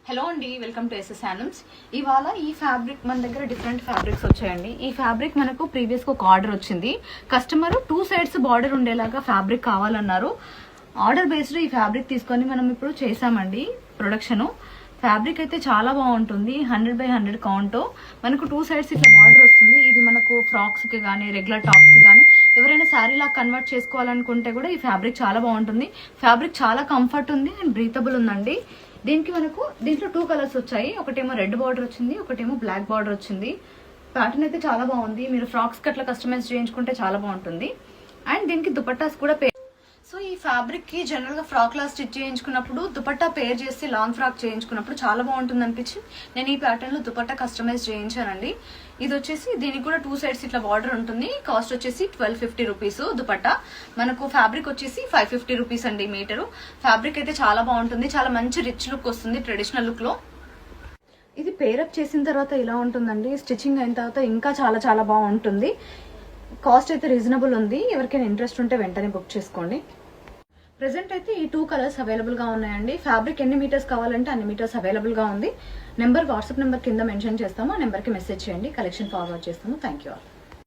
Hello అండి, welcome to SS handlooms. ఇవాళ ఈ ఫ్యాబ్రిక్ మన దగ్గర డిఫరెంట్ ఫ్యాబ్రిక్స్ వచ్చాయండి. ఈ ఫ్యాబ్రిక్ మనకు ప్రీవియస్గా ఒక ఆర్డర్ వచ్చింది. కస్టమర్ 2 sides బార్డర్ ఉండేలాగా ఫ్యాబ్రిక్ కావాలన్నారు. ఆర్డర్ బేస్డ్ ఈ ఫ్యాబ్రిక్ తీసుకొని మనం ఇప్పుడు చేసామండి ప్రొడక్షన్. ఫ్యాబ్రిక్ అయితే చాలా బాగుంటుంది. 100x100 count. మనకు 2 sides ఇట్లా బార్డర్ వస్తుంది. ఇది మనకు ఫ్రాక్స్ కి కానీ రెగ్యులర్ టాప్ కి కానీ ఎవరైనా శారీ లాగా కన్వర్ట్ చేసుకోవాలనుకుంటే కూడా ఈ ఫ్యాబ్రిక్ చాలా బాగుంటుంది. ఫ్యాబ్రిక్ చాలా కంఫర్ట్ ఉంది అండ్ బ్రీతబుల్ ఉందండి. దీంట్లో 2 కలర్స్ వచ్చాయి. ఒకటేమో రెడ్ బార్డర్ వచ్చింది, ఒకటేమో బ్లాక్ బార్డర్ వచ్చింది. ప్యాటర్న్ అయితే చాలా బాగుంది. మీరు ఫ్రాక్స్ కి అట్లా కస్టమైజ్ చేయించుకుంటే చాలా బాగుంటుంది. అండ్ దీనికి దుపట్టాస్ కూడా సో ఈ ఫ్యాబ్రిక్ కి జనరల్ గా ఫ్రాక్ లా స్టిచ్ చేయించుకున్నప్పుడు దుపట్టా పేర్ చేసి లాంగ్ ఫ్రాక్ చేయించుకున్నప్పుడు చాలా బాగుంటుంది అనిపించి నేను ఈ ప్యాటర్న్ లో దుపట్టా కస్టమైజ్ చేయించానండి. ఇది వచ్చేసి దీనికి కూడా 2 sides ఇట్లా బార్డర్ ఉంటుంది. కాస్ట్ వచ్చేసి 1250 రూపీస్. దుపట్టా మనకు ఫ్యాబ్రిక్ వచ్చేసి 550 రూపీస్ అండి మీటరు. ఫ్యాబ్రిక్ అయితే చాలా బాగుంటుంది. చాలా మంచి రిచ్ లుక్ వస్తుంది ట్రెడిషనల్ లుక్ లో. ఇది పేరప్ చేసిన తర్వాత ఇలా ఉంటుందండి. స్టిచ్చింగ్ అయిన తర్వాత ఇంకా చాలా చాలా బాగుంటుంది. కాస్ట్ అయితే రీజనబుల్ ఉంది. ఎవరికైనా ఇంట్రెస్ట్ ఉంటే వెంటనే బుక్ చేసుకోండి. ప్రెసెంట్ అయితే ఈ 2 కలర్స్ అవైలబుల్ గా ఉన్నాయండి. ఫ్యాబ్రిక్ ఎన్ని మీటర్స్ కావాలంటే అన్ని మీటర్స్ అవైలబుల్ గా ఉంది. వాట్సాప్ నెంబర్ కింద మెన్షన్ చేస్తాము. ఆ నెంబర్ కి మెసేజ్ చేయండి. కలెక్షన్ ఫార్వర్డ్ చేస్తాము. Thank you all.